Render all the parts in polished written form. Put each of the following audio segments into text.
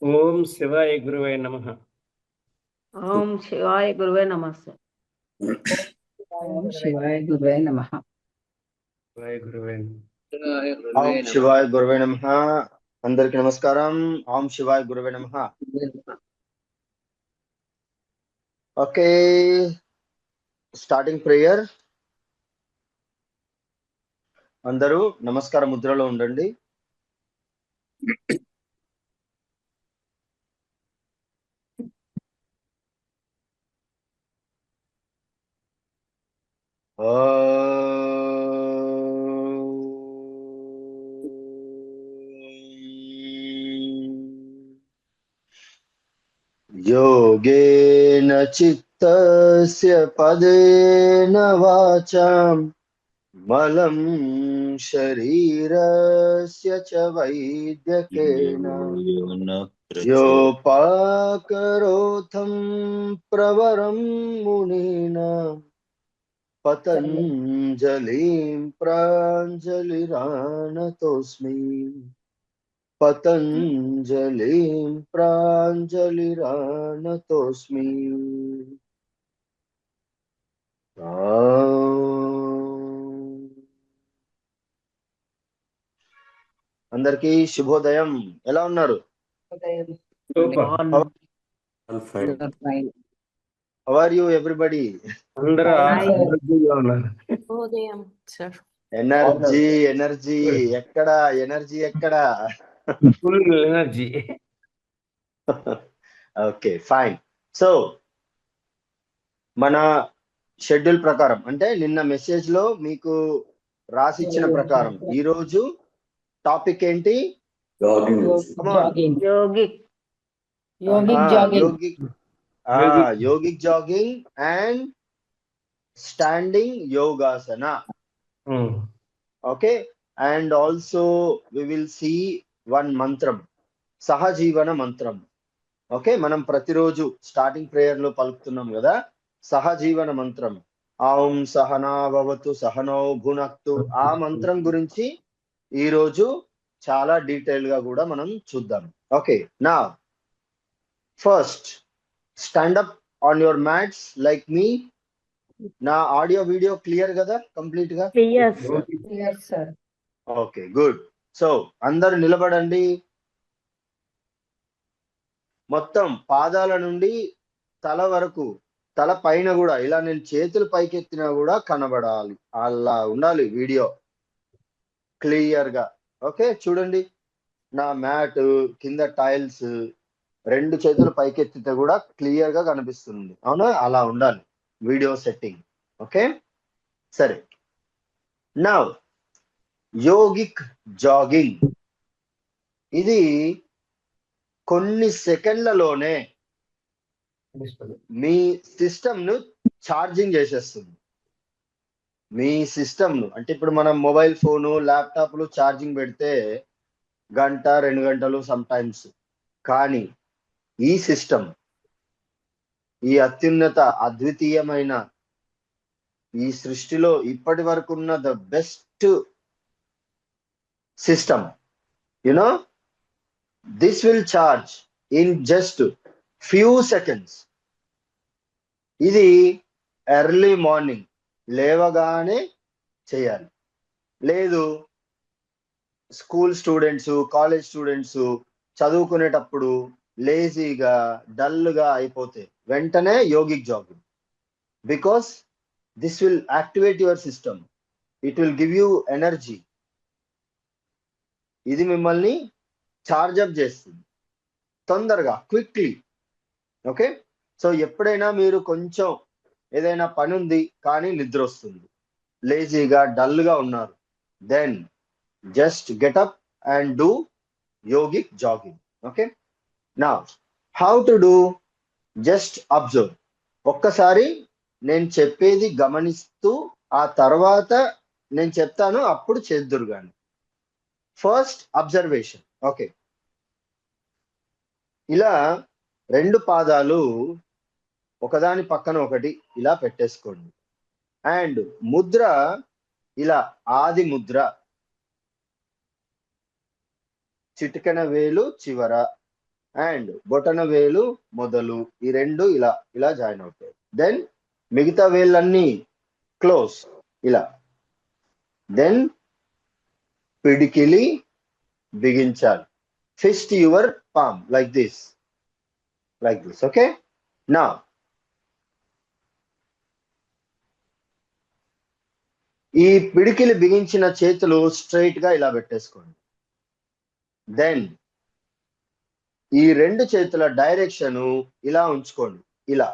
ఓం శివాయ గురువే నమః. ఓం శివాయ గురువే నమస్తే. ఓం శివాయ గురువే నమః. శివాయ గురువే నమః. ఓం శివాయ గురువే నమః. అందరికి నమస్కారం. ఓం శివాయ గురువే నమః. Okay, starting prayer. అందరూ నమస్కార ముద్రలో ఉండండి. योगेन चित्तस्य पदेन वाचां मलं शरीरस्य च वैद्यकेन योपाकरोथं प्रवरं मुनीना पतञ्जलिं प्राञ्जलिरानतोऽस्मि. पतञ्जलिं प्राञ्जलिरानतोऽस्मि. అందరికీ శుభోదయం. ఎలా ఉన్నారు? How are you everybody? అందరూ ఆరోగ్యంగా ఉన్నారు. ఎనర్జీ ఎక్కడ? ఎనర్జీ ఎక్కడ? Full energy. Okay, fine. So మన షెడ్యూల్ ప్రకారం, అంటే నిన్న మెసేజ్ లో మీకు రాసిచ్చిన ప్రకారం ఈ రోజు టాపిక్ ఏంటి? Yogic jogging and standing yogasana. Okay, and also we will see one mantram, sahajeevana మంత్రం. ఓకే, మనం ప్రతిరోజు స్టార్టింగ్ ప్రేయర్ లో పలుకుతున్నాం కదా సహజీవన మంత్రం. ఓం సహనా భవతు సహనౌ భునక్తు. ఆ మంత్రం గురించి ఈ రోజు చాలా డీటెయిల్ గా కూడా మనం చూద్దాం. ఓకే, నా first stand up on your mats like me. నా ఆడియో వీడియో క్లియర్ కదా? కంప్లీట్ గా? Okay, good. సో అందరు నిలబడండి. మొత్తం పాదాల నుండి తల వరకు, తల పైన కూడా ఇలా నేను చేతులు పైకెత్తినా కూడా కనబడాలి, అలా ఉండాలి వీడియో క్లియర్ గా. ఓకే, చూడండి నా మ్యాట్ కింద టైల్స్, రెండు చేతులు పైకెత్తితే కూడా క్లియర్ గా కనిపిస్తుంది. అవునా? అలా ఉండాలి వీడియో సెట్టింగ్. ఓకే, సరే. నౌ యోగిక్ జాగింగ్, ఇది కొన్ని సెకండ్లలోనే మీ సిస్టమ్ ను ఛార్జింగ్ చేసేస్తుంది. మీ సిస్టమ్ ను అంటే ఇప్పుడు మనం మొబైల్ ఫోను, ల్యాప్టాప్లు ఛార్జింగ్ పెడితే గంట 2 గంటలు సమ్ టైమ్స్. కానీ ఈ సిస్టమ్, ఈ అత్యున్నత అద్వితీయమైన ఈ సృష్టిలో ఇప్పటి వరకు ఉన్న the best system, you know, this will charge in just few seconds. ఇది ఎర్లీ మార్నింగ్ లేవగానే చేయాలి. లేదు స్కూల్ స్టూడెంట్స్, కాలేజ్ స్టూడెంట్స్ చదువుకునేటప్పుడు లేజీగా డల్గా అయిపోతే వెంటనే yogic jogging. Because this will activate your system, it will give you energy. ఇది మిమ్మల్ని ఛార్జప్ చేస్తుంది తొందరగా, క్విక్లీ. ఓకే, సో ఎప్పుడైనా మీరు కొంచెం ఏదైనా పని ఉంది కానీ నిద్ర వస్తుంది, లేజీగా డల్గా ఉన్నారు, then just get up and do yogic jogging. Okay, నా how to do? Just observe. ఒక్కసారి నేను చెప్పేది గమనిస్తూ ఆ తర్వాత నేను చెప్తాను, అప్పుడు చేద్దురు కానీ. First observation. ఓకే, ఇలా రెండు పాదాలు ఒకదాని పక్కన ఒకటి ఇలా పెట్టేసుకోండి. అండ్ ముద్ర ఇలా ఆది ముద్ర, చిటికెన వేలు చివర అండ్ బొటన వేలు మొదలు ఈ రెండు ఇలా ఇలా జాయిన్ అవుతాయి. దెన్ మిగతా వేళ్ళన్నీ క్లోజ్ ఇలా. దెన్ పిడికిలి బిగించాలి. Fist your palm like this, okay. నా ఈ పిడికిలి బిగించిన చేతులు స్ట్రైట్ గా ఇలా పెట్టేసుకోండి. దెన్ ఈ రెండు చేతుల డైరెక్షన్ ఇలా ఉంచుకోండి, ఇలా.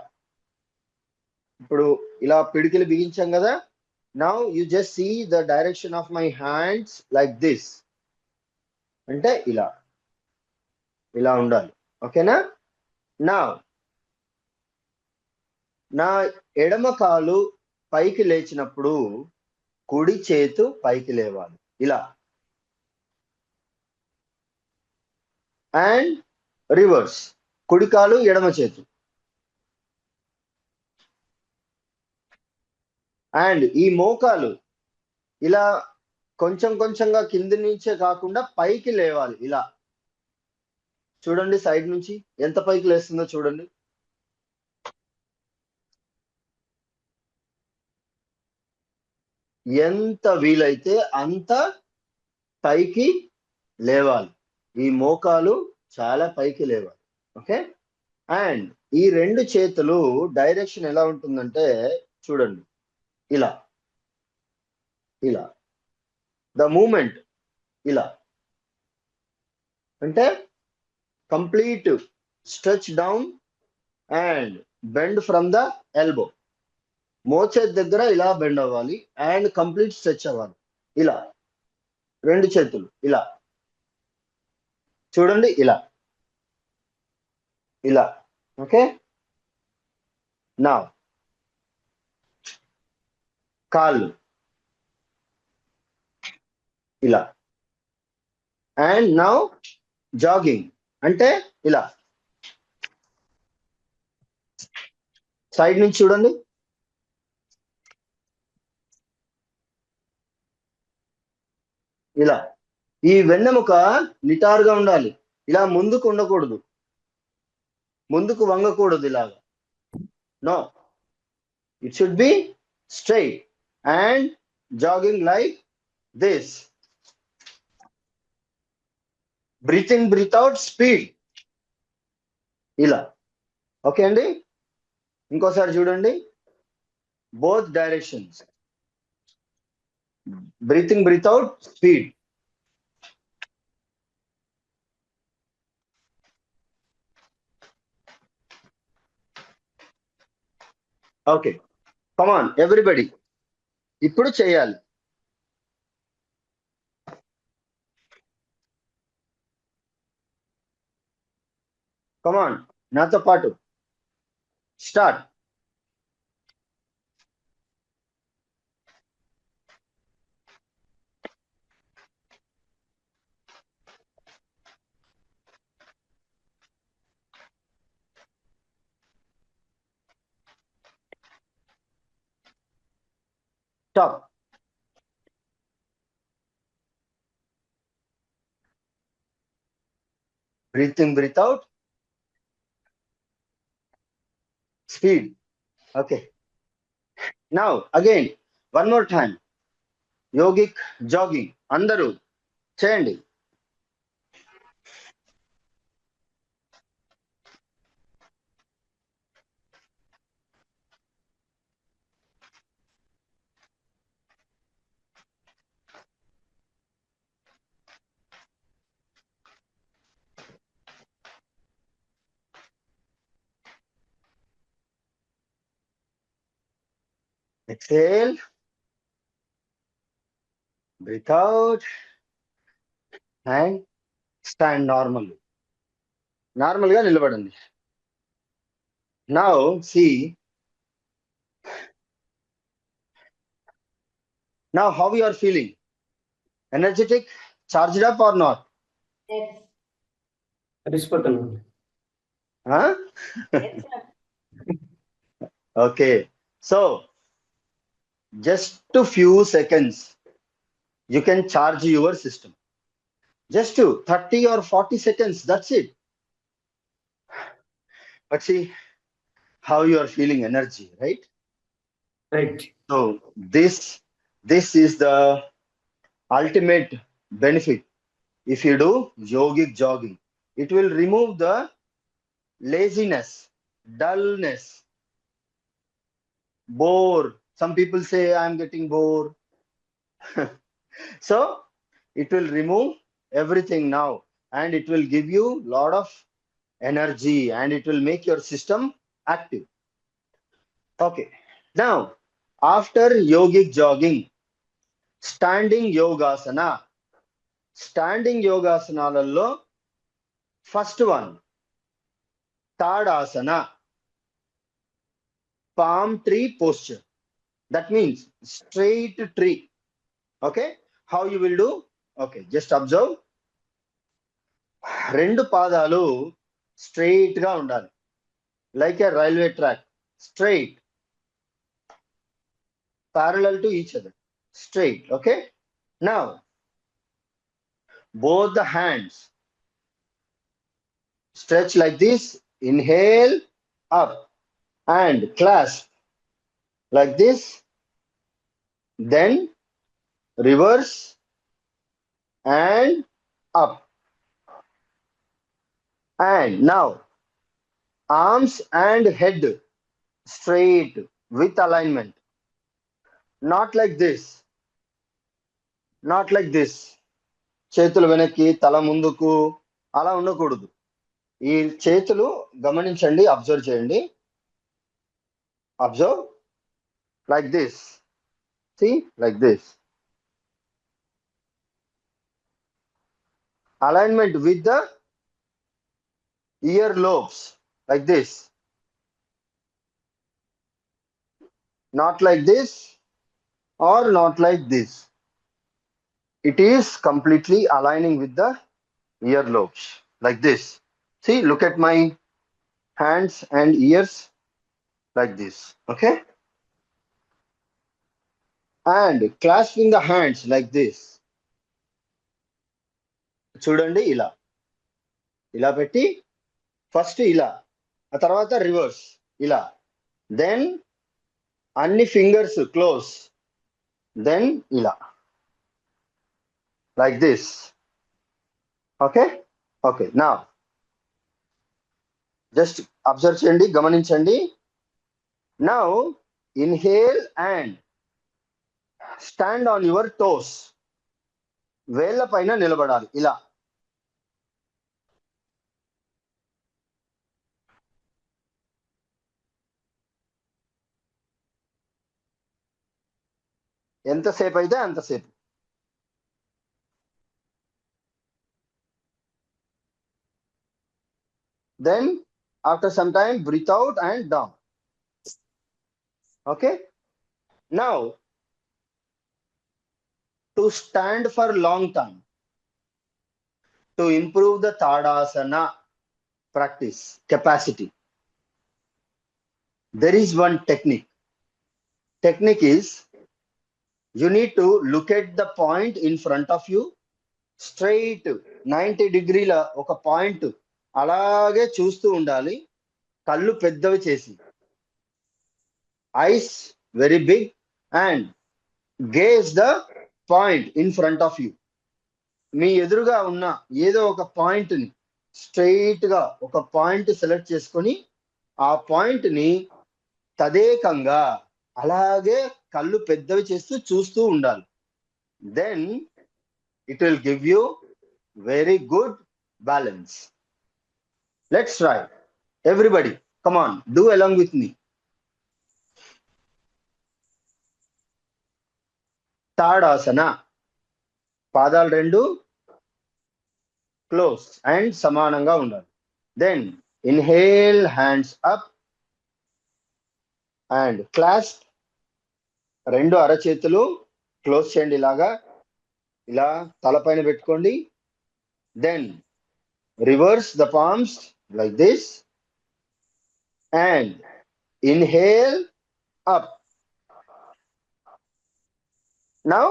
ఇప్పుడు ఇలా పిడికిలి బిగించాం కదా. Now you just see the direction of my hands like this, అంటే ఇలా ఇలా ఉండాలి, ఓకేనా. నా ఎడమ కాలు పైకి లేచినప్పుడు కుడి చేతు పైకి లేవాలి, ఇలా. అండ్ రివర్స్, కుడి కాలు ఎడమ చేతు. అండ్ ఈ మోకాలు ఇలా కొంచెం కొంచెంగా కింది నుంచే కాకుండా పైకి లేవాలి, ఇలా. చూడండి సైడ్ నుంచి ఎంత పైకి లేస్తుందో చూడండి. ఎంత వీలైతే అంత పైకి లేవాలి. ఈ మోకాలు చాలా పైకి లేవాలి, ఓకే. అండ్ ఈ రెండు చేతులు డైరెక్షన్ ఎలా ఉంటుందంటే చూడండి, ఇలా ఇలా. ద మూమెంట్ ఇలా, అంటే complete stretch down and bend from the elbow. మోచేతి దగ్గర ఇలా బెండ్ అవ్వాలి అండ్ కంప్లీట్ స్ట్రెచ్ అవ్వాలి, ఇలా. రెండు చేతులు ఇలా చూడండి, ఇలా ఇలా, ఓకే. నా కాళ్ళు ఇలా. అండ్ నౌ జాగింగ్ అంటే ఇలా. సైడ్ నుంచి చూడండి, ఇలా. ఈ వెన్నెముక నిటారుగా ఉండాలి, ఇలా ముందుకు ఉండకూడదు, ముందుకు వంగకూడదు ఇలాగా. No, it should be straight and jogging like this. Breathe in breathe out speed, ఇలా, ఓకే అండి. ఇంకోసారి చూడండి, both directions. Breathe in breathe out speed. Okay, come on everybody, ఇప్పుడు చేయాలి. కమాన్ నాతో పాటు start. Stop. Breathe in, breathe out. Speed. Okay. Now, again, one more time. Yogic jogging. Andaru. Cheyandi. Exhale. Breathe out. And stand normally. Normal ga nilabadandi. Now, see. Now, how you are feeling? Energetic? Charged up or not? అరిసిపోతున్నాను. Huh? Okay. So, just a few seconds, you can charge your system. Just to 30 or 40 seconds, that's it. But see how you are feeling energy, right? Right. So this is the ultimate benefit. If you do yogic jogging, it will remove the laziness, dullness, bore. Some people say I'm getting bored. So it will remove everything now, and it will give you lot of energy, and it will make your system active. Okay. Now, after yogic jogging, standing yogasana. Standing yogasanaలలో first one, Tadasana, palm tree posture. That means straight tree. Okay. How you will do? Okay, just observe. రెండు పాదాలు straight గా ఉండాలి, like a railway track, straight, parallel to each other, straight. Okay. Now both the hands stretch like this, inhale up and clasp like this, then reverse and up. And now arms and head straight with alignment, not like this, not like this. చేతులు వెనక్కి, తల ముందుకు, అలా ఉండకూడదు. ఈ చేతులు గమనించండి, observe చేయండి. Observe like this. See, like this. Alignment with the ear lobes, like this. Not like this or not like this. It is completely aligning with the ear lobes, like this. See, look at my hands and ears, like this. Okay. And clasping the hands like this. చూడండి, ఇలా ఇలా పెట్టి first ఇలా, ఆ తర్వాత reverse ఇలా, then అన్ని fingers close, then ఇలా, like this. Okay. Okay. Now just observe చేయండి, గమనించండి. Now inhale and stand on your toes. వేళ్ళ పైన నిలబడాలి, ఇలా. ఎంతసేపు అయితే అంతసేపు. Then after some time, breathe out and down. Okay. Now to stand for long time, to improve the Tadasana practice capacity, there is one technique. Technique is, you need to look at the point in front of you, straight 90 డిగ్రీల ఒక point అలాగే చూస్తూ ఉండాలి, కళ్ళు పెద్దవి చేసి, eyes very big, and gaze the point in front of you. మీ ఎదురుగా ఉన్న ఏదో ఒక పాయింట్ ని స్ట్రైట్ గా ఒక పాయింట్ సెలెక్ట్ చేసుకొని ఆ పాయింట్ ని తదేకంగా అలాగే కళ్ళు పెద్దవి చేస్తూ చూస్తూ ఉండాలి. Then it will give you very good balance. Let's try. Everybody come on, do along with me. Tadasana, పాదాలు రెండు క్లోజ్ అండ్ సమానంగా ఉండాలి. Then inhale, hands up and clasp. రెండు అరచేతులు క్లోజ్ చేయండి, ఇలాగా, ఇలా తలపైన పెట్టుకోండి. Then reverse the palms like this and inhale up. Now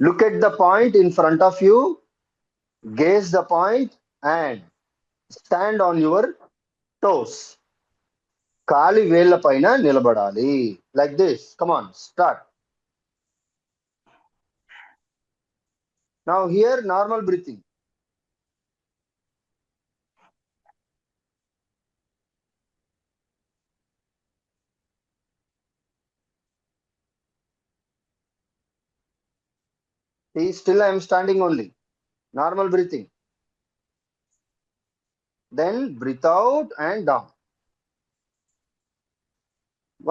look at the point in front of you, gaze the point and stand on your toes, కాలి వేళ్ల పైన నిలబడాలి. Like this. Come on, start. Now here normal breathing. See, still I am standing only. Normal breathing. Then breathe out and down.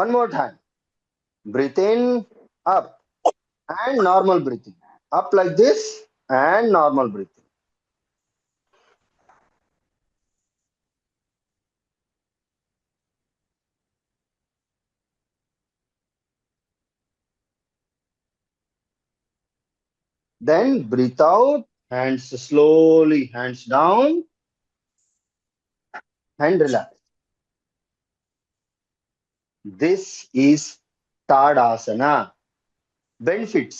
One more time. Breathe in, up, and normal breathing. Up like this and normal breathing. Then breathe out, hands slowly, hands down, and relax. This is Tadasana. Benefits: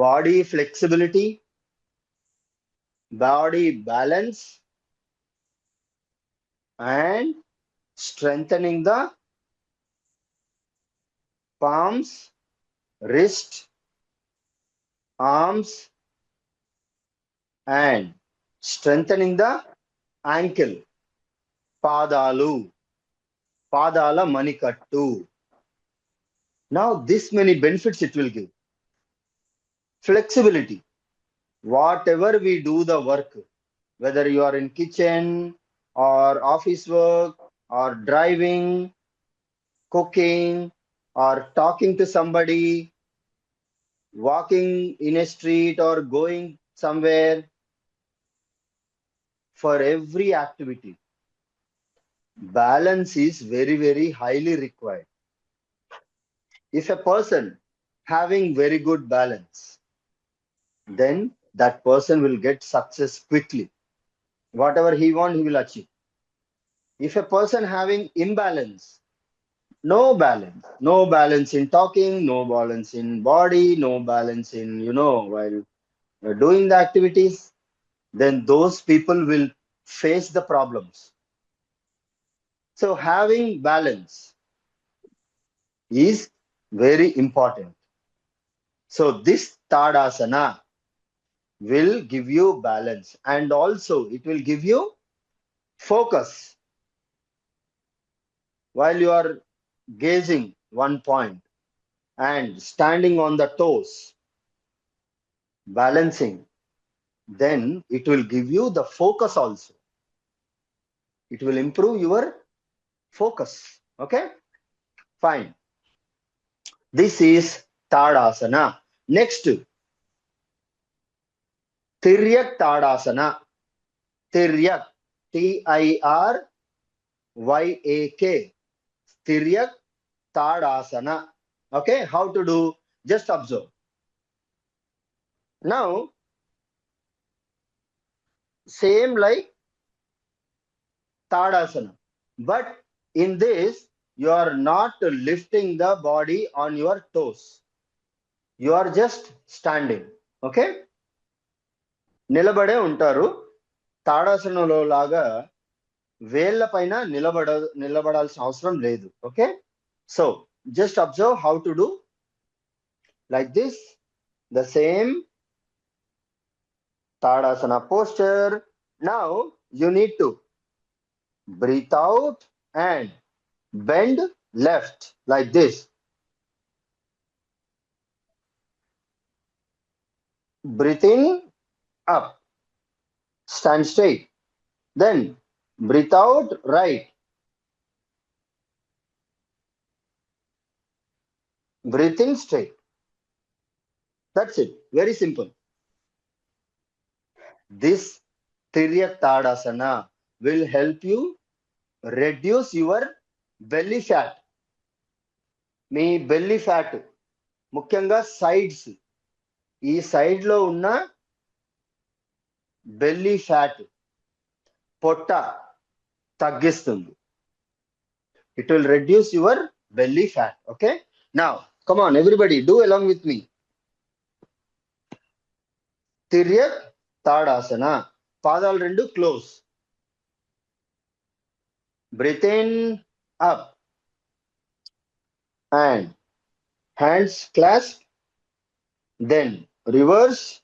body flexibility, body balance, and strengthening the palms, wrist, arms, and strengthening the ankle, పాదాలు, పాదాల మణికట్టు. Now this many benefits it will give. Flexibility. Whatever we do the work, whether you are in kitchen or office work or driving, cooking or talking to somebody, walking in a street or going somewhere, for every activity, balance is very, very highly required. If a person having very good balance, then that person will get success quickly. Whatever he want, he will achieve. If a person having imbalance, no balance in talking, no balance in body, no balance in, while doing the activities, then those people will face the problems. So having balance is very important. So this Tadasana will give you balance, and also it will give you focus. While you are gazing one point and standing on the toes, balancing, then it will give you the focus also. It will improve your focus. Okay, fine. This is Tadasana. Next, Tiryak Tadasana. Tiryak, Tiryak, Tiryak Tadasana. Okay, how to do? Just observe. Now, same like Tadasana, but in this you are not lifting the body on your toes. You are just standing. Okay, నిలబడే ఉంటారు. తాడాసనంలో లాగా వేళ్ల పైన నిలబడాల్సిన అవసరం లేదు. Okay, so just observe how to do like this, the same Tadasana posture. Now you need to breathe out and bend left like this. Breathe in, up, stand straight. Then breathe out, right. Breathe in, straight. That's it. Very simple. This Tiryak Tadasana will help you reduce your belly fat. Me belly fat, ముఖ్యంగా sides, ఈ side లో ఉన్న belly fat, పొట్ట తగ్గిస్తుంది. It will reduce your belly fat. Okay, now come on everybody, do along with me. Tiryak Tadasana. పాదాలు రెండు close. Breathe in, up, and hands clasp, then reverse,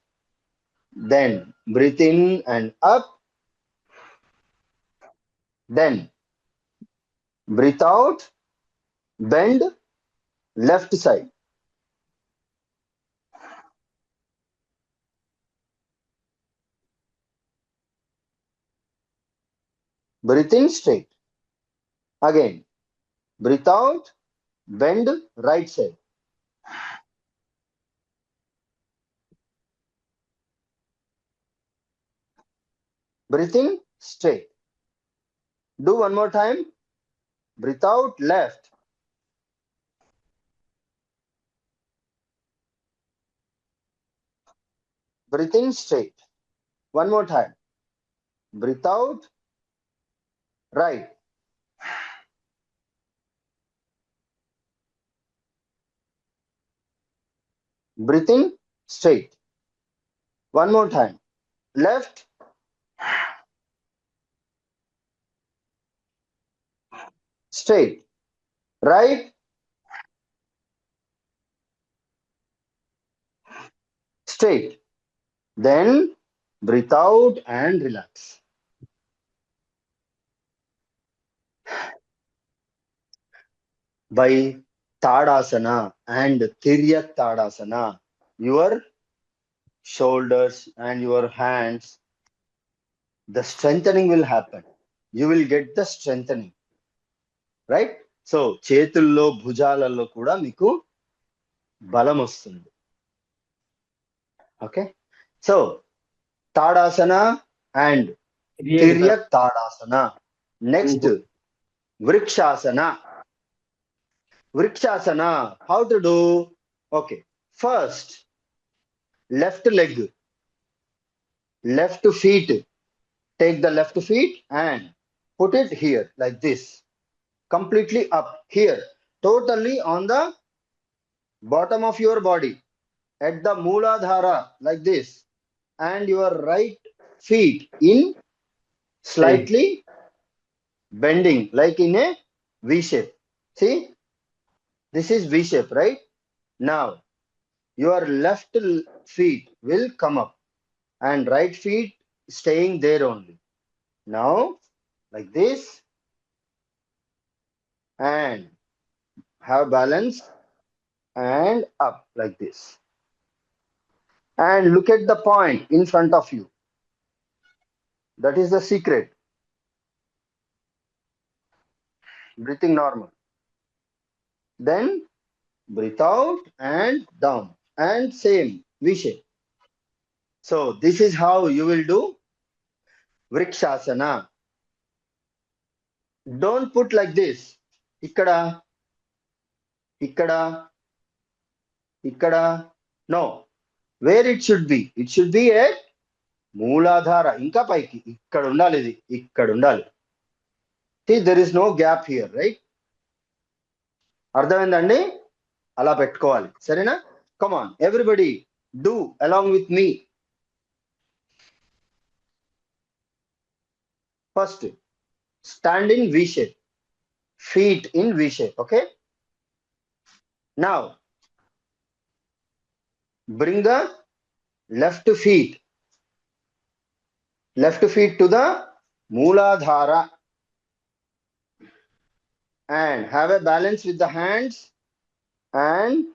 then breathe in and up, then breathe out, bend left side. Breathe in straight. Again, breathe out, bend right side. Breathe in straight. Do one more time. Breathe out left. Breathe in straight. One more time. Breathe out right. Breathe in straight. One more time. Left, straight. Right, straight. Then breathe out and relax. By Tadasana and Tiryak Tadasana, your shoulders and your hands, the strengthening will happen. You will get the strengthening. Right? So, చేతుల్లో భుజాలలో కూడా మీకు బలం వస్తుంది. Okay? So, Tadasana and Tiryak Tadasana. Next, Vrikshasana. Vrikshasana. How to do? Okay. First, left leg, left feet. Take the left feet and put it here like this. Completely up here. Totally on the bottom of your body. At the Mooladhara like this. And your right feet in slightly bending like in a V shape. See, this is V shape, right? Now your left feet will come up and right feet staying there only. Now like this and have balance and up like this. And look at the point in front of you. That is the secret. Breathing normal. Then breathe out and down and same V shape. So this is how you will do Vrikshasana. Don't put like this. Ikkada, ikkada, ikkada. No. Where it should be? It should be at Mooladhara. Inka paiki. Ikkada undali idi. Ikkada undali. See, there is no gap here, right? అర్థమైందండి? అలా పెట్టుకోవాలి. సరేనా? Come on, everybody, do along with me. First, stand in V shape. Feet in V shape, okay? Now, bring the left feet to the Mooladhara and have a balance with the hands and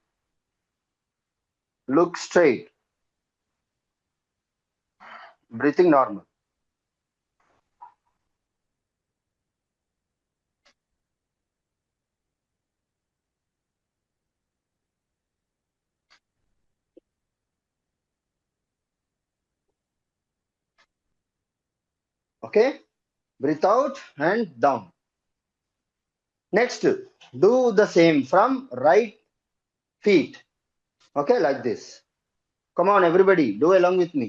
look straight. Breathing normal. Okay? Breathe out and down. Next, do the same from right feet. Okay, like this. Come on, everybody, do along with me.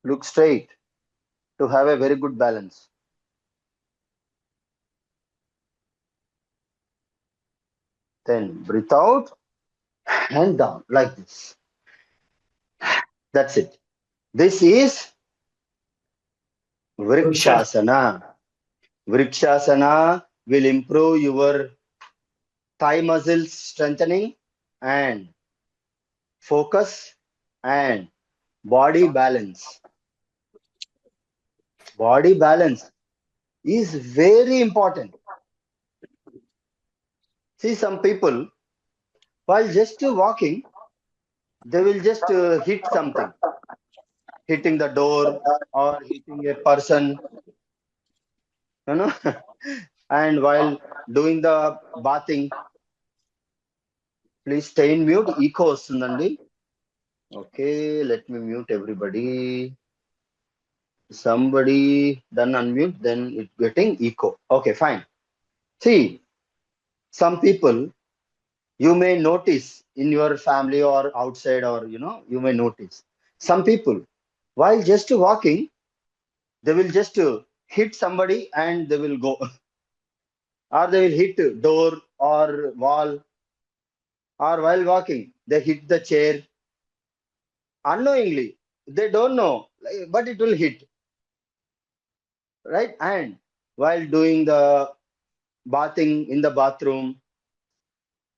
Look straight to have a very good balance. Then breathe out and down like this. That's it. This is Vrikshasana. Vrikshasana will improve your thigh muscles strengthening and focus and body balance. Body balance is very important. See, some people, while just walking, they will just hit something, hitting the door or hitting a person, you know. And while doing the bathing, please stay in mute. Echo వస్తుందండి. Okay, let me mute everybody. Somebody then unmute, then it getting echo. Okay, fine. See, some people you may notice in your family or outside, or you may notice some people while just walking, they will just hit somebody and they will go, or they will hit door or wall, or while walking they hit the chair unknowingly. They don't know, but it will hit, right? And while doing the bathing in the bathroom,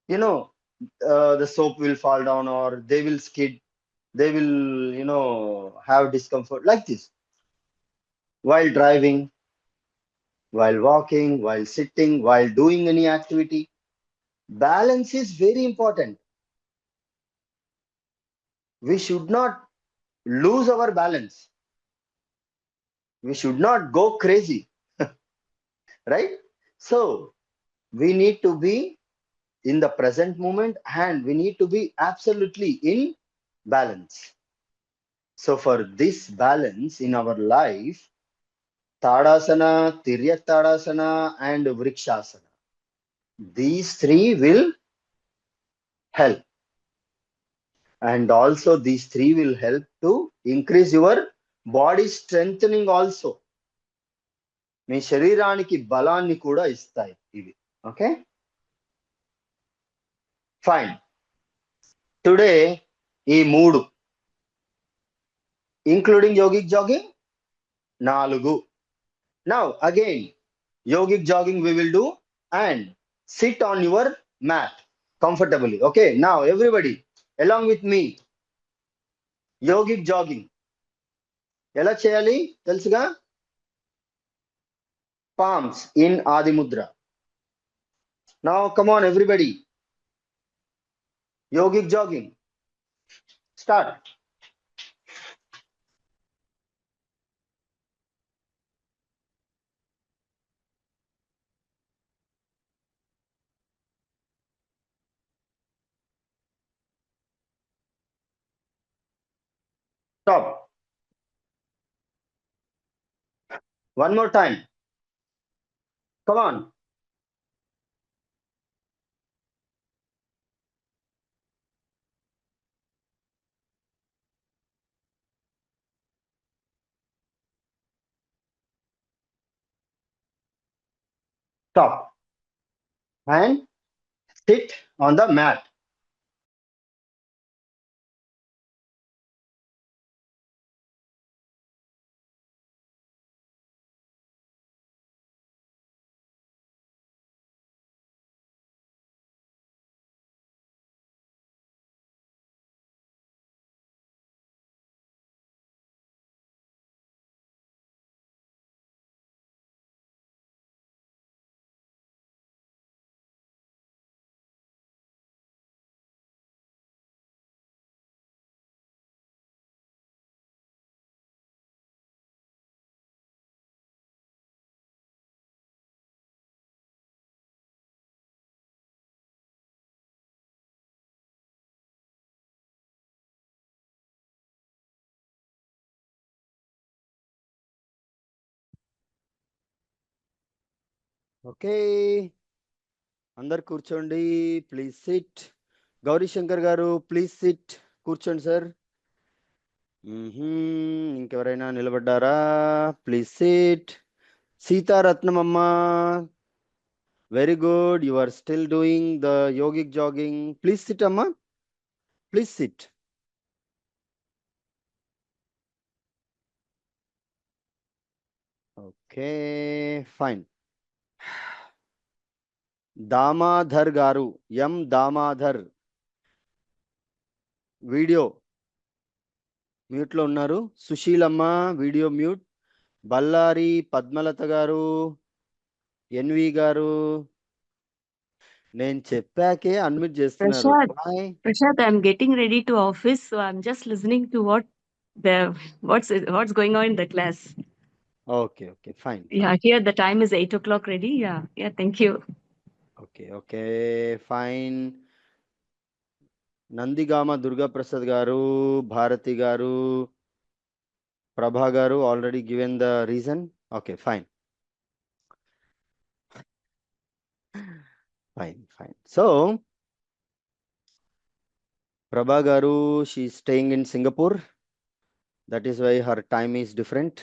the soap will fall down, or they will skid, they will have discomfort like this. While driving, while walking, while sitting, while doing any activity, balance is very important. We should not lose our balance. We should not go crazy. Right? So we need to be in the present moment, and we need to be absolutely in balance. So for this balance in our life, Tadasana, Tiryak Tadasana, and Vrikshasana, these three will help. And also these three will help to increase your body strengthening also. మీ శరీరానికి బలాన్ని కూడా ఇస్తాయి ఇవి. Okay, fine. Today ఈ 3 including yogic jogging 4. Now again yogic jogging we will do, and sit on your mat comfortably. Okay, now everybody along with me, yogic jogging ఎలా చేయాలి తెలుసుగా? Palms in Adi Mudra. Now come on everybody, yogic jogging, start. Stop. One more time. Come on. Stop. And sit on the mat. Okay, అందరు కూర్చోండి. Please SIT. Gauri Shankar గారు please SIT. కూర్చోండి sir. ఇంకెవరైనా నిలబడ్డారా? Please sit. Sitaratnamamma, very good. You are still doing the yogic jogging. Please sit అమ్మా, please sit. Okay, fine. Damadhar garu, M Damadhar, video మ్యూట్లో ఉన్నారు. Susheelamma, video mute. Ballari Padmalatha garu, NV garu, నేను చెప్పాకే అన్మ్యూట్ చేస్తున్నారు. Hi. Prashad, I'm getting ready to office, so I'm just listening to what's going on in the class. Okay okay, fine. Yeah, here the time is 8 o'clock ready. Yeah, thank you. Okay okay, fine. Nandigama Durga Prasad గారు, భారతి గారు, ప్రభా గారు already given the reason. Okay, fine fine fine. So Prabha గారు, she staying in Singapore, that is why her time is different.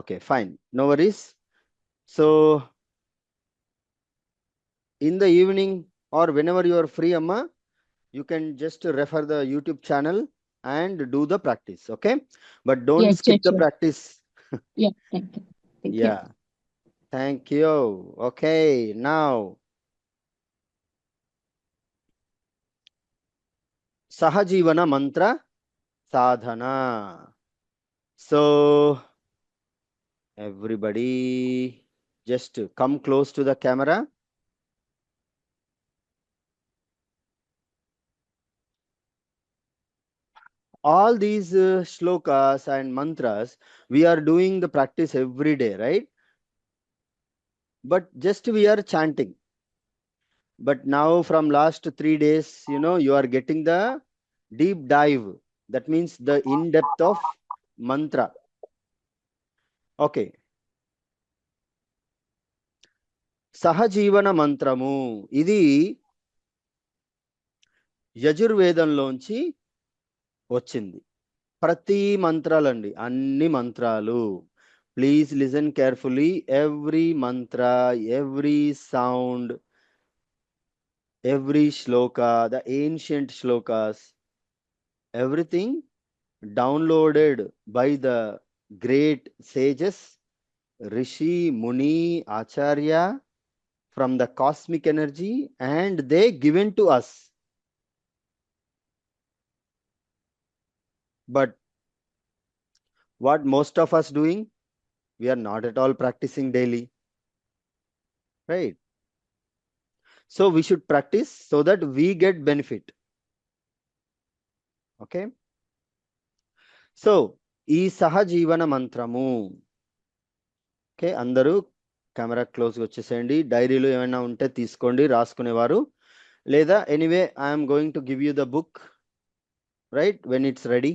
Okay, fine, no worries. So in the evening or whenever you are free, amma, you can just refer the YouTube channel and do the practice. Okay, but don't Yes, skip the sure. practice. Yeah, thank you. Thank you. Yeah, thank you. Okay, now Sahajivana mantra sadhana. So everybody just come close to the camera. All these shlokas and mantras, we are doing the practice every day, right? But just we are chanting. But now from last 3 days, you are getting the deep dive. That means the in-depth of mantra. Okay. సహజీవన మంత్రము ఇది యజుర్వేదంలోంచి వచ్చింది. ప్రతి మంత్రాలండి, అన్ని మంత్రాలు. Please listen carefully. Every Mantra, every sound, every shloka, the ancient shlokas, everything downloaded by the great sages, Rishi, Muni, Acharya, from the cosmic energy, and they given to us. But what most of us doing? We are not at all practicing daily, right? So we should practice so that we get benefit. Okay, so ఈ సహజీవన మంత్రము. Okay, అందరూ camera క్లోజ్గా వచ్చేసేయండి. డైరీలో ఏమైనా ఉంటే తీసుకోండి రాసుకునేవారు, లేదా anyway I'm going to give you the book right when it's ready.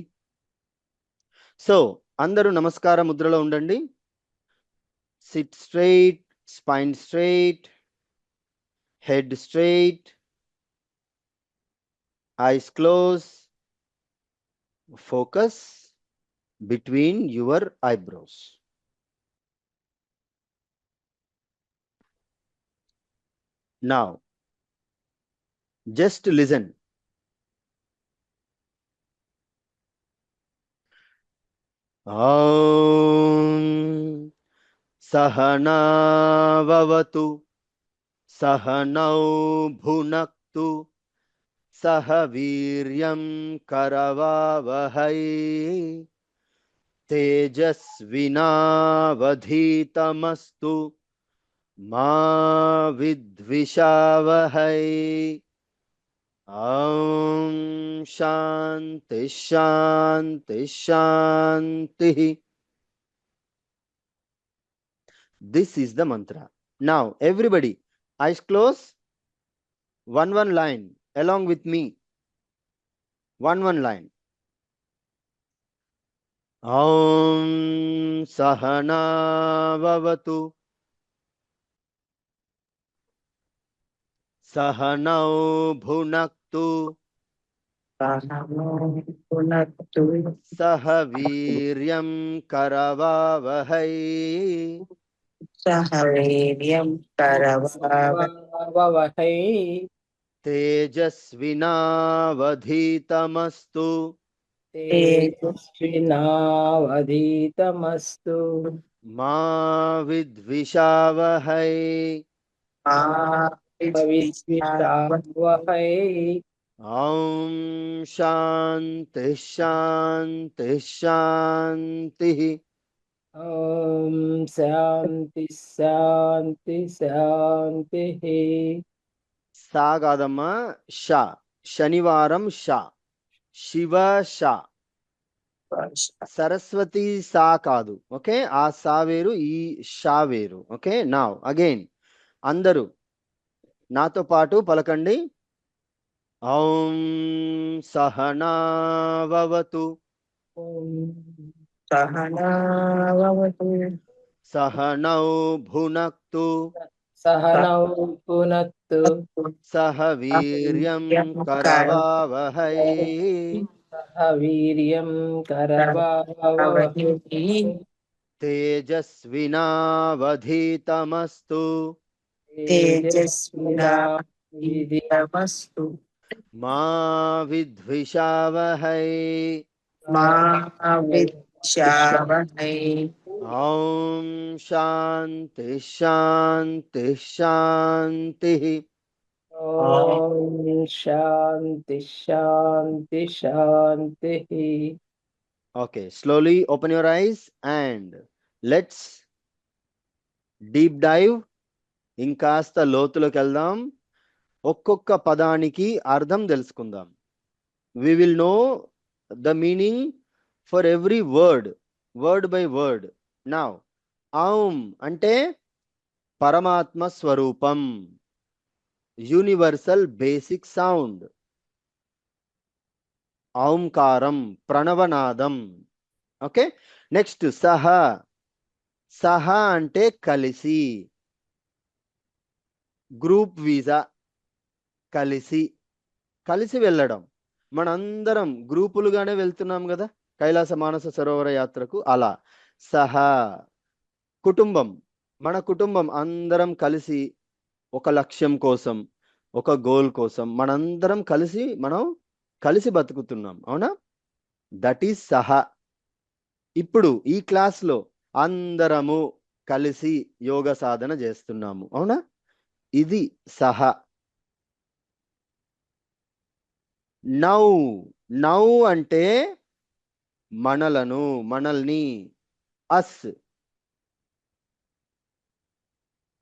So అందరూ నమస్కార ముద్రలో ఉండండి. SIT straight, spine straight, head straight, eyes closed, focus between your eyebrows. Now just listen. Om Sahana Vavatu Sahanau Bhunaktu Sahaviryam Karavavahai Tejasvinavadhitamastu Ma Vidvishavahai. Om Shanti Shanti Shanti. This is the mantra. Now everybody, eyes closed, one line along with me. One line. Om Sahana Vavatu Sahanau Bhunaktu పునత్తు సహ వీర్యం కరవావహై సహ వీర్యం కరవావహై తేజస్వినావధీతమస్తు తేజస్వినావధీతమస్తు మా విద్విషావహై మా విద్విషావహై ఓం శాంతి శాంతి శాంతి. ఓం శాంతి శాంతి శాంతి. సా కాదమ్మా, షా. శనివారం షా. శివ షా. సరస్వతి సా కాదు. ఓకే, ఆ సా వేరు, ఈ షా వేరు. ఓకే, నౌ అగైన్ అందరూ నాతో పాటు పలకండి. ఓం సహనావతు సహనావతు సహనౌ భునక్తు సహనౌ పునత్తు సహ వీర్యం కరవావహై సహ వీర్యం కరవావహై తేజస్వినావధీతమస్తు తేజస్వినావధీతమస్తు మా విద్విషావహై మా విద్విషావహై. ఓం శాంతి శాంతి శాంతి. ఓం శాంతి శాంతి శాంతి. Okay, slowly open your eyes and let's deep dive. ఇంకాస్త లోతులోకి వెళ్దాం. ఒక్కొక్క పదానికి అర్థం తెలుసుకుందాం. We will know the meaning for every word, word by word. Now, Aum అంటే పరమాత్మ స్వరూపం, యూనివర్సల్ బేసిక్ సౌండ్. ఓంకారం, ప్రణవనాదం. ఓకే, నెక్స్ట్ సహ. సహ అంటే కలిసి, గ్రూప్ వీసా, కలిసి కలిసి వెళ్ళడం. మనందరం గ్రూపులుగానే వెళ్తున్నాం కదా కైలాస మానస సరోవర యాత్రకు. అలా సహ కుటుంబం, మన కుటుంబం అందరం కలిసి ఒక లక్ష్యం కోసం, ఒక గోల్ కోసం మనందరం మనం కలిసి బతుకుతున్నాం. అవునా? దట్ ఈస్ సహ. ఇప్పుడు ఈ క్లాస్లో అందరము కలిసి యోగ సాధన చేస్తున్నాము. అవునా? ఇది సహ. నౌ. నౌ అంటే మనల్ని. అస్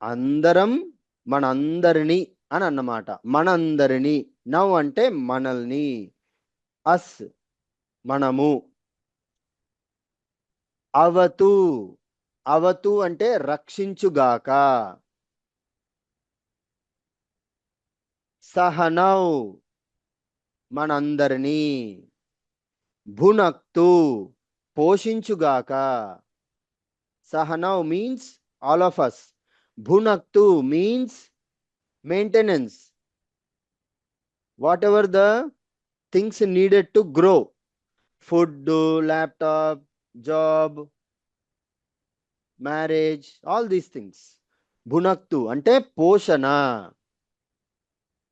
అందరం, మనందరిని అని అన్నమాట. మనందరిని. నౌ అంటే మనల్ని. అస్ మనము. అవతు. అవతు అంటే రక్షించుగాక. సహనౌ మనందరినీ. భునక్తు పోషించుగాక. సహనౌ means all of us. Bhunaktu means maintenance. Whatever the things needed to grow, food, laptop, job, marriage, all these things. Bhunaktu అంటే పోషణ.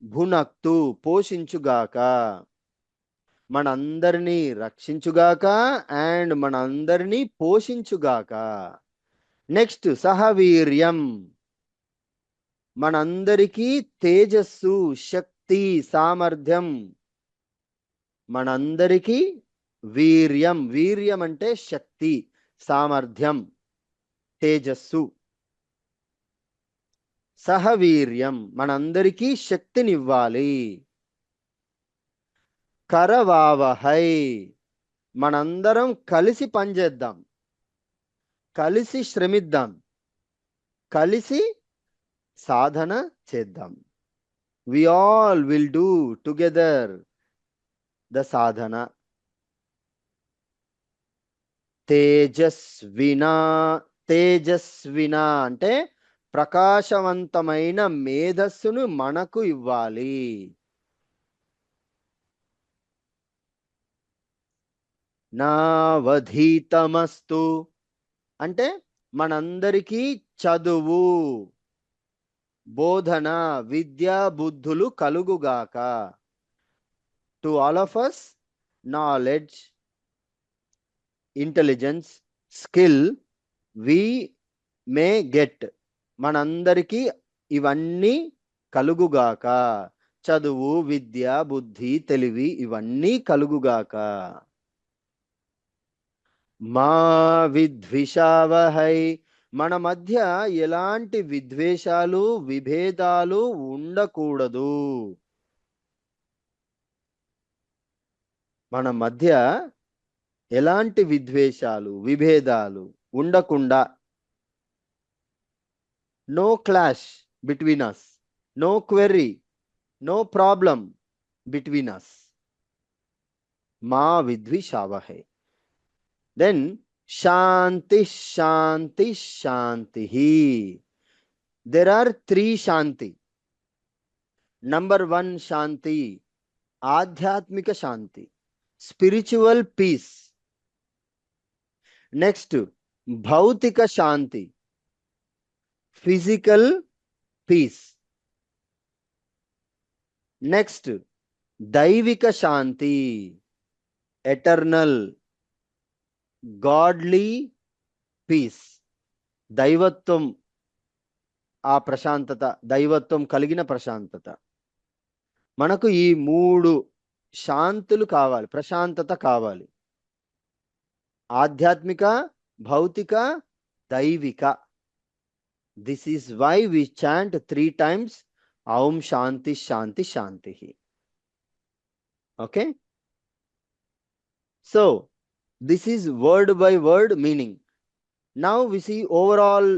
భునక్తు పోషించుగాక, మనందరినీ రక్షించుగాక అండ్ మనందరినీ పోషించుగాక. నెక్స్ట్ సహవీర్యం, మనందరికీ తేజస్సు, శక్తి, సామర్థ్యం. మనందరికీ వీర్యం. వీర్యం అంటే శక్తి, సామర్థ్యం, తేజస్సు. సహవీర్యం మనందరికీ శక్తినివ్వాలి. కరవావహై మనందరం కలిసి పనిచేద్దాం, కలిసి శ్రమిద్దాం, కలిసి సాధన చేద్దాం. We all will do together the sadhana. తేజస్వినా. తేజస్వినా అంటే ప్రకాశవంతమైన మేధస్సును మనకు ఇవ్వాలి. నావధీతమస్తు అంటే మనందరికీ చదువు, బోధన, విద్యా బుద్ధులు కలుగుగాక. To all of us knowledge, intelligence, skill we may get. మనందరికీ ఇవన్నీ కలుగుగాక. చదువు, విద్య, బుద్ధి, తెలివి ఇవన్నీ కలుగుగాక. మా విద్విషావహై మన మధ్య ఎలాంటి విద్వేషాలు, విభేదాలు ఉండకూడదు. మన మధ్య ఎలాంటి విద్వేషాలు, విభేదాలు ఉండకుండా. No clash between us, no query, no problem between us. మా విద్విషావహై. Then Shanti, Shanti, Shanti. There are 3 Shanti. Number 1 Shanti, Adhyatmika Shanti, spiritual peace. Next, Bhautika Shanti, physical peace. Next, Daivika Shanti, eternal, godly peace. దైవత్వం, ఆ ప్రశాంతత, దైవత్వం కలిగిన ప్రశాంతత. మనకు ఈ 3 శాంతులు కావాలి, ప్రశాంతత కావాలి. ఆధ్యాత్మిక, భౌతిక, దైవిక. This is why we chant 3 times Om Shanti Shanti Shanti. Okay, so this is word by word meaning. Now we see overall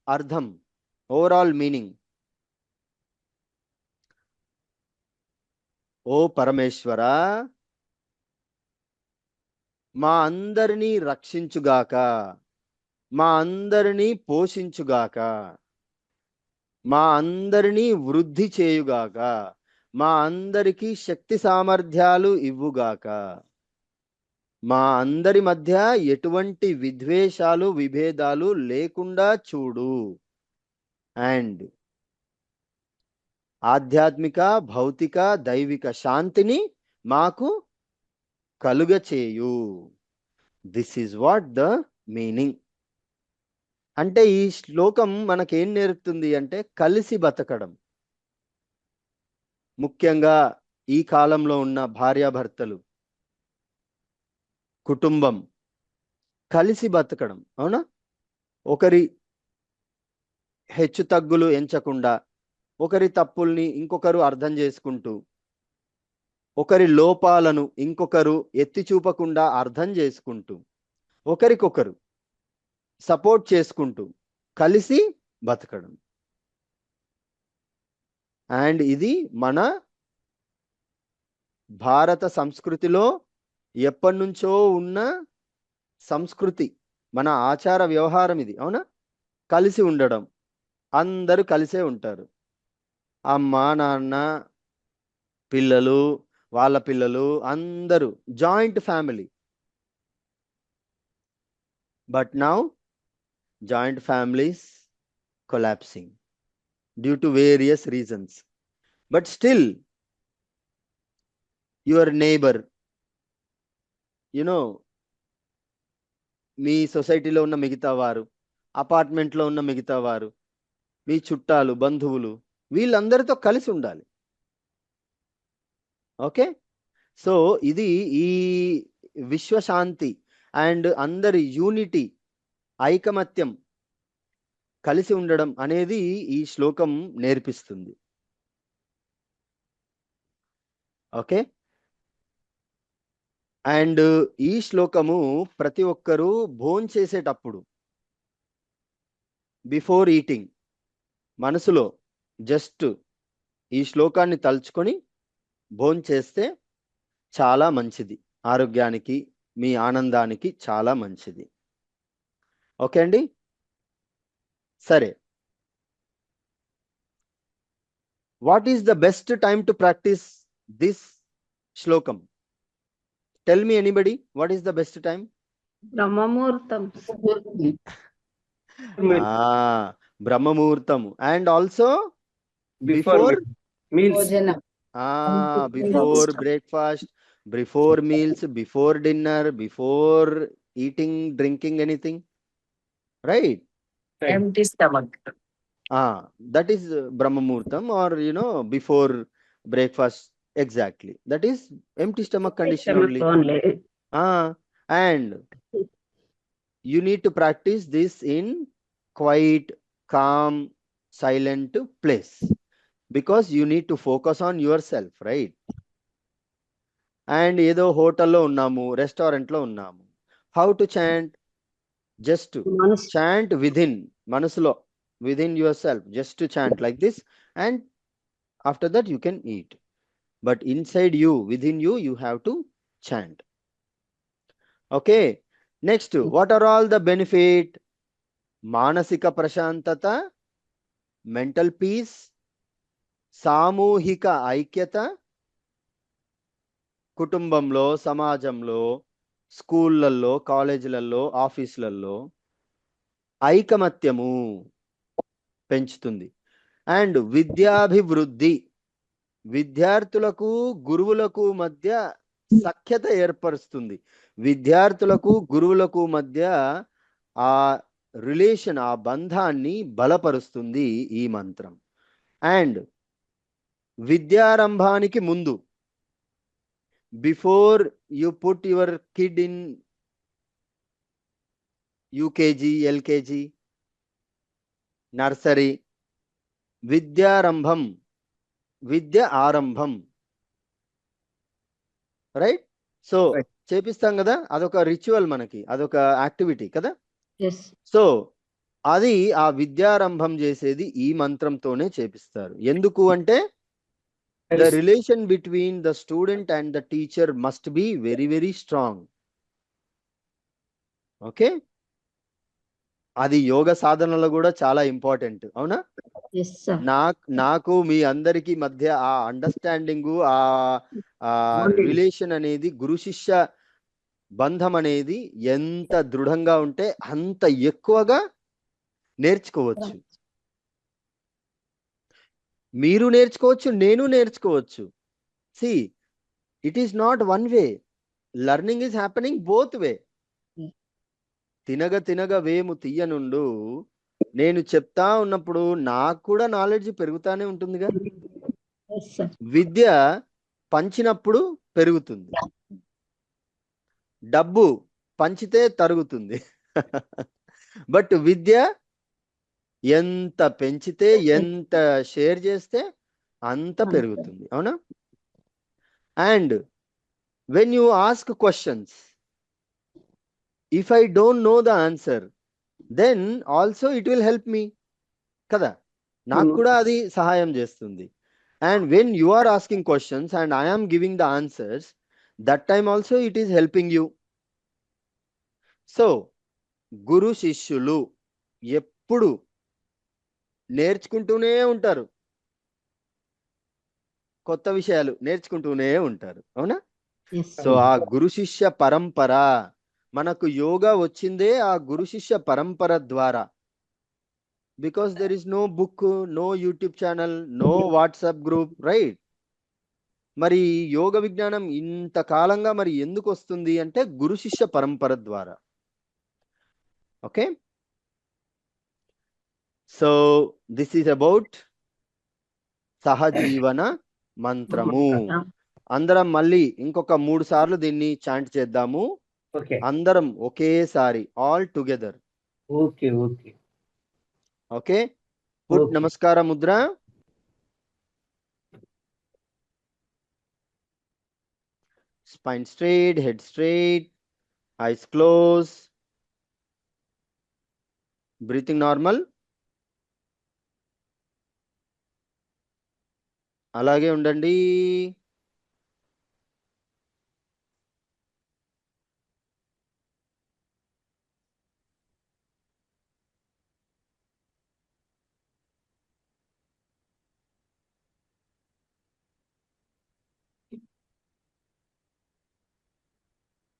ardham, overall meaning. ఓ పరమేశ్వర, మా అందరినీ రక్షించుగాక, మా అందరినీ పోషించుగాక, మా అందరినీ వృద్ధి చేయుగాక, మా అందరికీ శక్తి సామర్థ్యాలు ఇవ్వుగాక, మా అందరి మధ్య ఎటువంటి విద్వేషాలు, విభేదాలు లేకుండా చూడు. అండ్ ఆధ్యాత్మిక, భౌతిక, దైవిక శాంతిని మాకు కలుగచేయు. This is what the meaning. అంటే ఈ శ్లోకం మనకేం నేర్పుతుంది అంటే కలిసి బతకడం. ముఖ్యంగా ఈ కాలంలో ఉన్న భార్యాభర్తలు, కుటుంబం కలిసి బతకడం. అవునా? ఒకరి హెచ్చు తగ్గులు ఎంచకుండా, ఒకరి తప్పుల్ని ఇంకొకరు అర్థం చేసుకుంటూ, ఒకరి లోపాలను ఇంకొకరు ఎత్తి చూపకుండా అర్థం చేసుకుంటూ, ఒకరికొకరు సపోర్ట్ చేసుకుంటూ కలిసి బతకడం. అండ్ ఇది మన భారత సంస్కృతిలో ఎప్పటి నుంచో ఉన్న సంస్కృతి, మన ఆచార వ్యవహారం ఇది. అవునా? కలిసి ఉండడం, అందరూ కలిసే ఉంటారు. అమ్మ, నాన్న, పిల్లలు, వాళ్ళ పిల్లలు, అందరూ joint family. But now joint families collapsing due to various reasons. But still your neighbor, you know, మీ సొసైటీలో ఉన్న మిగతా వారు, అపార్ట్మెంట్లో ఉన్న మిగతా వారు, మీ చుట్టాలు, బంధువులు, వీళ్ళందరితో కలిసి ఉండాలి. ఓకే, సో ఇది ఈ విశ్వశాంతి అండ్ అందరి యూనిటీ, ఐకమత్యం, కలిసి ఉండడం అనేది ఈ శ్లోకం నేర్పిస్తుంది. ఓకే, అండ్ ఈ శ్లోకము ప్రతి ఒక్కరూ భోంచేసేటప్పుడు, బిఫోర్ ఈటింగ్, మనసులో జస్ట్ ఈ శ్లోకాన్ని తలుచుకొని భోంచేస్తే చాలా మంచిది. ఆరోగ్యానికి, మీ ఆనందానికి చాలా మంచిది. ఓకే అండి, సరే. What is the best time to practice this శ్లోకం? Tell me anybody, what is the best time? బ్రహ్మముహూర్తం. Brahma Muhurtam. And also Before before meals. భోజనం. before breakfast, before meals, before dinner, before eating, drinking anything, right? Right. Empty stomach. That is Brahma Muhurtam, or before breakfast. Exactly. That is empty stomach condition only. only. And you need to practice this in quiet, calm, silent place, because you need to focus on yourself, right? And ఏదో హోటల్లో ఉన్నాము, రెస్టారెంట్లో ఉన్నాము. How to chant? Just to మనసు chant మనసులో, within yourself, just to chant like this, and after that you can eat. But inside you, within you, you have to chant. Okay. Next, what are all the benefit? మానసిక ప్రశాంతత, mental peace, సామూహిక ఐక్యత, కుటుంబంలో, సమాజంలో, స్కూళ్ళల్లో, కాలేజీలలో, ఆఫీసులలో ఐకమత్యము పెంచుతుంది. And విద్యాభివృద్ధి, విద్యార్థులకు గురువులకు మధ్య సఖ్యత ఏర్పరుస్తుంది. విద్యార్థులకు గురువులకు మధ్య ఆ రిలేషన్, ఆ బంధాన్ని బలపరుస్తుంది ఈ మంత్రం. అండ్ విద్యారంభానికి ముందు, before you put your kid in UKG, LKG, nursery, విద్యారంభం, విద్య ఆరంభం, రైట్? So Right. చేపిస్తాం కదా, అదొక రిచువల్, మనకి అదొక యాక్టివిటీ కదా. ఎస్. సో అది ఆ విద్యారంభం చేసేది ఈ మంత్రంతోనే చేపిస్తారు. ఎందుకు అంటే the relation between the student and the teacher must be very, very strong. Okay, అది యోగ సాధనలో కూడా చాలా ఇంపార్టెంట్, అవునా? Yes sir. నాకు మీ అందరికి మధ్య ఆ అండర్స్టాండింగ్, ఆ రిలేషన్ అనేది, గురు శిష్య బంధం అనేది ఎంత దృఢంగా ఉంటే అంత ఎక్కువగా నేర్చుకోవచ్చు. మీరు నేర్చుకోవచ్చు, నేను నేర్చుకోవచ్చు. See, it is not one way. Learning is happening both way. తినగ తినగ వేము తీయనుండు, నేను చెప్తా ఉన్నప్పుడు నాకు కూడా నాలెడ్జ్ పెరుగుతానే ఉంటుందిగా. Yes sir. విద్య పంచినప్పుడు పెరుగుతుంది, డబ్బు పంచితే తరుగుతుంది. బట్ విద్య ఎంత పెంచితే, ఎంత షేర్ చేస్తే అంత పెరుగుతుంది, అవునా? And when you ask questions, if I don't know the answer, then also it will help me కదా, నాకు కూడా అది సహాయం చేస్తుంది. And when you are asking questions and I am giving the answers, that time also it is helping you. So గురు శిష్యులు ఎప్పుడు నేర్చుకుంటూనే ఉంటారు, కొత్త విషయాలు నేర్చుకుంటూనే ఉంటారు, అవునా? ఎస్. సో ఆ గురు శిష్య పరంపర, మనకు యోగా వచ్చిందే ఆ గురు శిష్య పరంపర ద్వారా. Because there is no book, no YouTube channel, no WhatsApp group, right? మరి యోగ విజ్ఞానం ఇంతకాలంగా మరి ఎందుకు వస్తుంది అంటే గురు శిష్య పరంపర ద్వారా. Okay, so this is about సహజీవన మంత్రము. అందరం మళ్ళీ ఇంకొక 3 సార్లు దీన్ని చాంట్ చేద్దాము, Okay. అందరం ఒకేసారి, all together. Okay. Okay. Okay, put Okay. నమస్కార Mudra. Spine straight, head straight, eyes closed, breathing normal. అలాగే ఉండండి.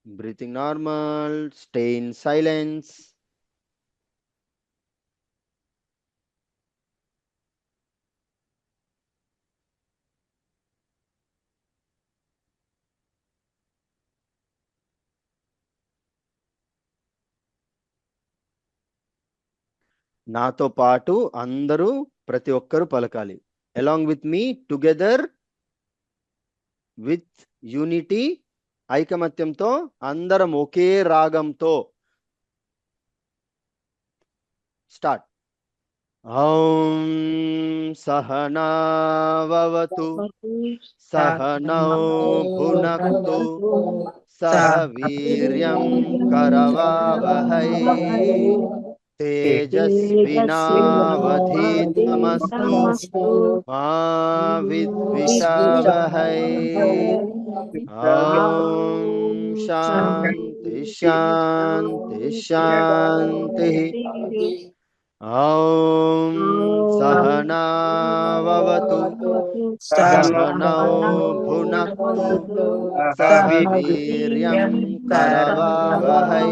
Breathing normal. Stay in silence. నాతో పాటు అందరూ ప్రతి ఒక్కరు పలకాలి. Along with me, together with unity, ఐకమత్యంతో అందరం ఒకే రాగంతో. స్టార్ట్. ఓం సహనావవతు సహనౌ భునక్తు సహ వీర్యం కరవావహై తేజస్వినావధీతమస్తు మా విద్విషావహై. ఓం శాంతి శాంతి శాంతి. ఓం సహనావవతు సహనౌ భునక్తు సహ వీర్యం కరవావహై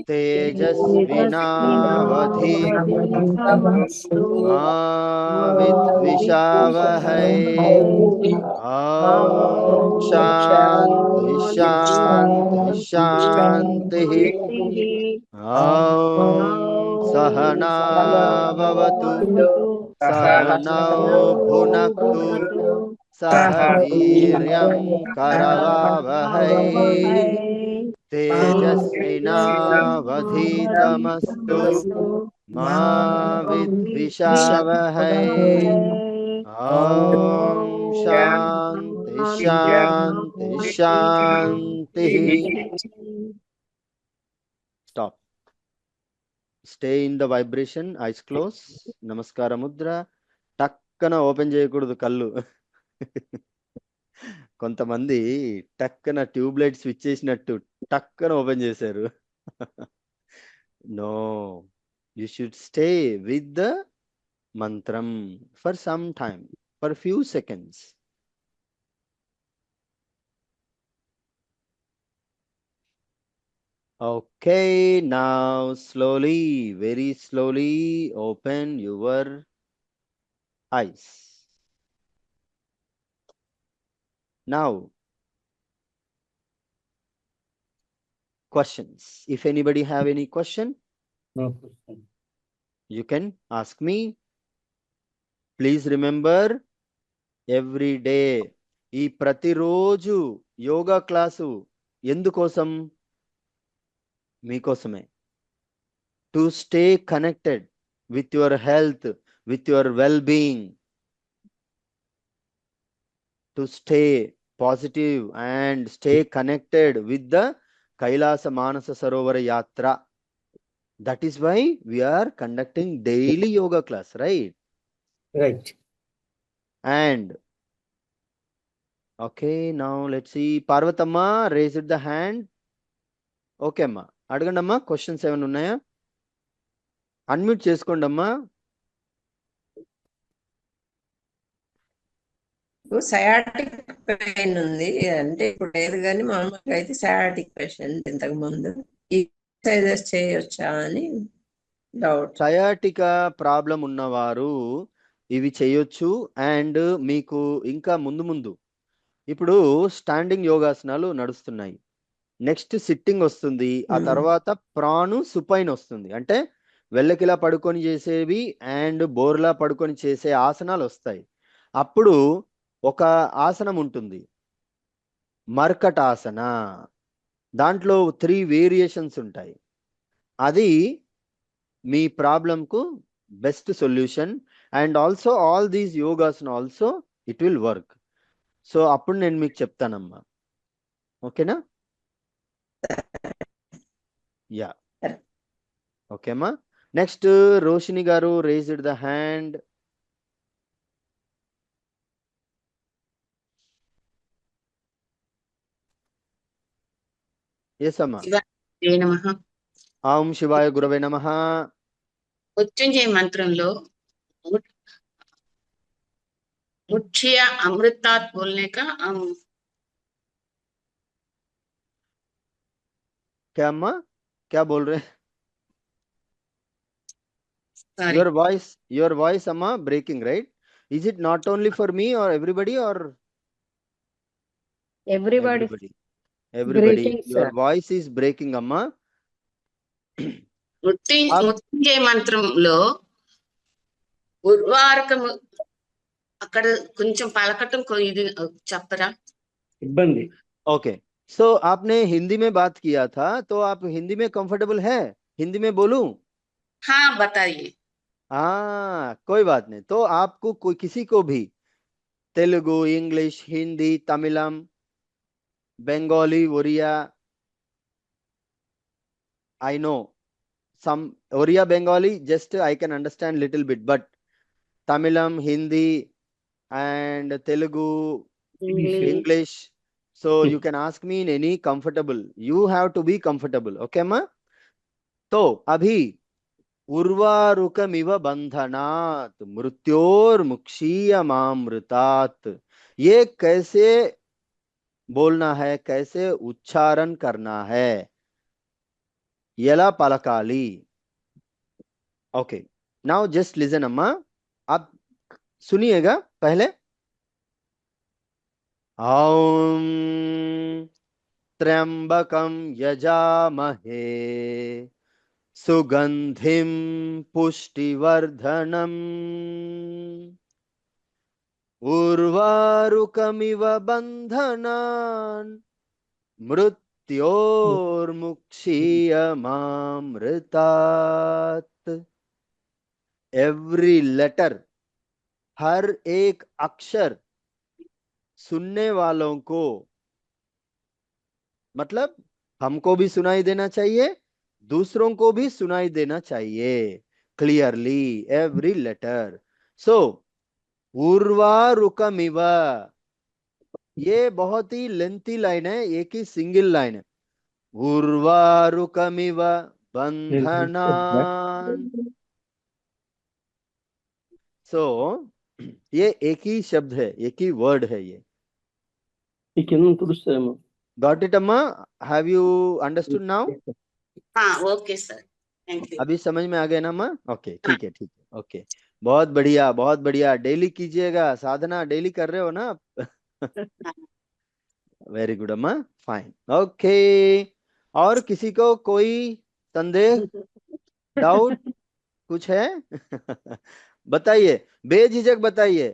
తేజస్వినావధీతమస్తు మా విద్విషావహై. ఓం శాంతి శాంతి శాంతి. ఓం సహనావవతు సహనౌ భునక్తు సహ వీర్యం కరవావహై తేజస్వినావధీతమస్తు మా విద్విషావహై. ఓం శాంతి శాంతి శాంతి. Stop. Stay in the vibration. Eyes close. నమస్కార ముద్ర. టక్కన ఓపెన్ చేయకూడదు కళ్ళు. కొంతమంది టక్కన ట్యూబ్ లైట్ స్విచ్ చేసినట్టు టక్కన ఓపెన్ చేశారు. No, you should stay with the మంత్రం for some time, for few seconds. Okay, now slowly, very slowly open your eyes. Now, questions. If anybody have any question, No question. you can ask me. Please remember, every day, ఈ ప్రతిరోజు yoga class ఎందుకోసం? మీకోసమే. To stay connected with your health, with your well being, to stay positive and stay connected with the Kailasa Manasa Sarovara Yatra. That is why we are conducting daily yoga class, right? Right. And okay, now let's see. Parvatama raised the hand. Okay అమ్మా, అడగండి అమ్మా. Questions ఏమైనా ఉన్నాయా? Unmute చేసుకోండి అమ్మా. Sciatic pain ఉంది అంటే ఇప్పుడు లేదు, కానీ మామూలుగా అయితే సయాటిక్ పేషెంట్ ఇంతకు ముందు ఈ ఎక్సర్సైజెస్ చేయొచ్చా అని డౌట్. సయాటికా ప్రాబ్లం ఉన్నవారు ఇవి చేయొచ్చు. అండ్ మీకు ఇంకా ముందు ముందు ఇప్పుడు స్టాండింగ్ యోగాసనాలు నడుస్తున్నాయి. నెక్స్ట్ సిట్టింగ్ వస్తుంది. ఆ తర్వాత ప్రాను సుపైన్ వస్తుంది. అంటే వెళ్ళకిలా పడుకొని చేసేవి అండ్ బోర్లా పడుకొని చేసే ఆసనాలు వస్తాయి. అప్పుడు ఒక ఆసనం ఉంటుంది, మర్కటాసన. దాంట్లో 3 వేరియేషన్స్ ఉంటాయి. అది మీ ప్రాబ్లంకు best solution. And also all these yogasana also it will work. So అప్పుడు నేను మీకు చెప్తానమ్మా. ఓకేనా? యా, ఓకే అమ్మా. Next Roshini garu raised the hand. Yes అమ్మా. ఓం శివాయ గురవే నమః. మృత్యుంజయ మంత్రంలో मुठिया अमृतात बोलने का क्या अम्मा, क्या बोल रहे हैं? Sorry. your voice amma breaking, right? Is it not only for me or everybody, or Everybody. everybody Greetings, your sir. voice is breaking amma. మృత్యుంజయ మంత్రంలో ఉర్వారకము అక్కడ కొంచెం పలకటం ఇది చెప్పరా? ఇబ్బంది. ओके, सो आपने हिंदी में बात किया था, तो आप हिंदी में कंफर्टेबल है? हिंदी में बोलूं? हाँ बताइए. हाँ, कोई बात नहीं। तो आपको कोई किसी को भी Telugu, English, Hindi, Tamilam, Bengali, Oriya, I know some Oriya Bengali, just I can understand little bit, but Tamilam, Hindi, and Telugu, English. So you can ask me in any comfortable. You have to be comfortable, okay, ma? तो अभी उर्वारुकमिव बंधनात् मृत्योर्मुक्षीयमामृतात्, ये कैसे बोलना है, कैसे उच्चारण करना है, यला पलकाली। ओके, नाउ जस्ट लिसन अम्मा, आप सुनिएगा पहले। ओम त्र्यंबकम यजामहे सुगंधिम पुष्टिवर्धनम उर्वारुकमिव बंधनान् मृत्योर्मुक्षीयमामृतात्। एवरी लेटर, हर एक अक्षर सुनने वालों को, मतलब हमको भी सुनाई देना चाहिए, दूसरों को भी सुनाई देना चाहिए क्लियरली, एवरी लेटर। सो उर्वारुकमिव, ये बहुत ही लेंथी लाइन है, एक ही सिंगल लाइन है। उर्वारुकमिव बंधनान्। सो ये एक ही शब्द है, एक ही वर्ड है ये। ఈ కింద తుడుస్తామో. Got it अम्मा? Have you understood now? हाँ ओके सर, थैंक यू. अभी समझ में आ गया ना अम्मा? ओके, ठीक है, ठीक है, ओके, बहुत बढ़िया, बहुत बढ़िया। डेली कीजिएगा, साधना डेली कर रहे हो ना आप? वेरी गुड अम्मा, फाइन, ओके। और किसी को कोई संदेह, डाउट कुछ है? बताइए, बेझिझक बताइए,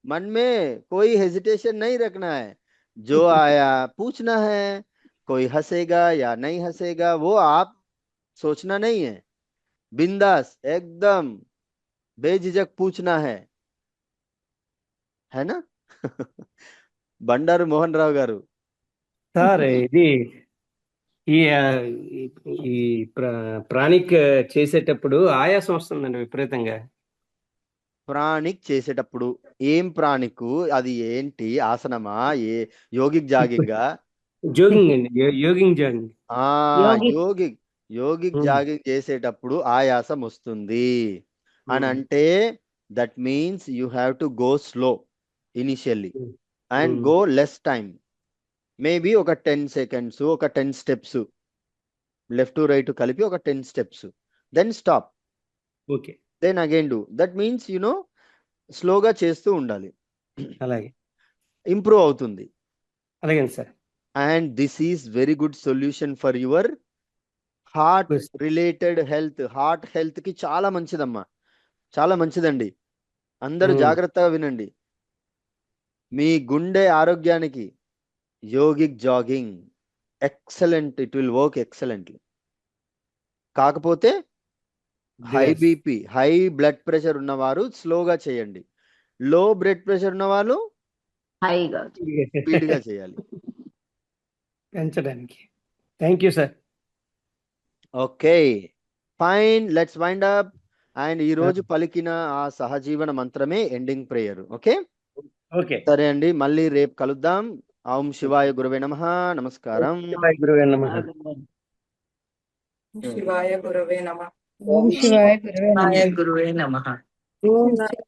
मन में कोई हेजिटेशन नहीं रखना है, जो आया पूछना है। कोई हंसेगा या नहीं हंसेगा वो आप सोचना नहीं है, बिंदास एकदम बेझिझक पूछना है ना? బండారు మోహన్ రావు గారు, సార్ ఇది ఈ ఈ ప్రాణిక్ చేసేటప్పుడు ఆయాసం వస్తుందండి విపరీతంగా. ప్రాణిక్ చేసేటప్పుడు ఏం ప్రాణిక్, అది ఏంటి ఆసనమా, ఏ యోగిక్ జాగింగా? జోగింగ్ అండి, యోగింగ్ జాగింగ్. ఆ యోగిక్. యోగిక్ జాగింగ్ చేసేటప్పుడు ఆయాసం వస్తుంది అని అంటే, that means you have to go slow initially and go less time, maybe ఒక 10 seconds, ఒక 10 steps, లెఫ్ట్ టు రైట్ కలిపి ఒక 10 steps, then stop, okay, then again do. That means స్లోగా చేస్తూ ఉండాలి, అలాగే ఇంప్రూవ్ అవుతుంది. అలాగే sir. And this is very good solution for your heart related health. Heart health కి చాలా మంచిదమ్మా, చాలా మంచిదండి. అందరూ జాగ్రత్తగా వినండి. మీ గుండె ఆరోగ్యానికి yogic jogging excellent, it will work excellently. కాకపోతే high BP, high blood pressure ఉన్నవారు స్లోగా చేయండి, లో బ్లడ్ ప్రెషర్ ఉన్న వాళ్ళు హైగా స్పీడ్ గా చేయాలి. పెంచడానికి. Thank you sir. Okay, fine, let's wind up. And ఈ రోజు పలికిన ఆ సహజీవన మంత్రమే ఎండింగ్ ప్రేయర్. ఓకే, ఓకే, సరే అండి, మళ్ళీ రేపు కలుద్దాం. ఓం శివాయ గురవే నమః. నమస్కారం. గురువే నమః. శివాయ గురవే నమః. ఓం శివాయ గురువే నమః. గురువే నమః. ఓం శివాయ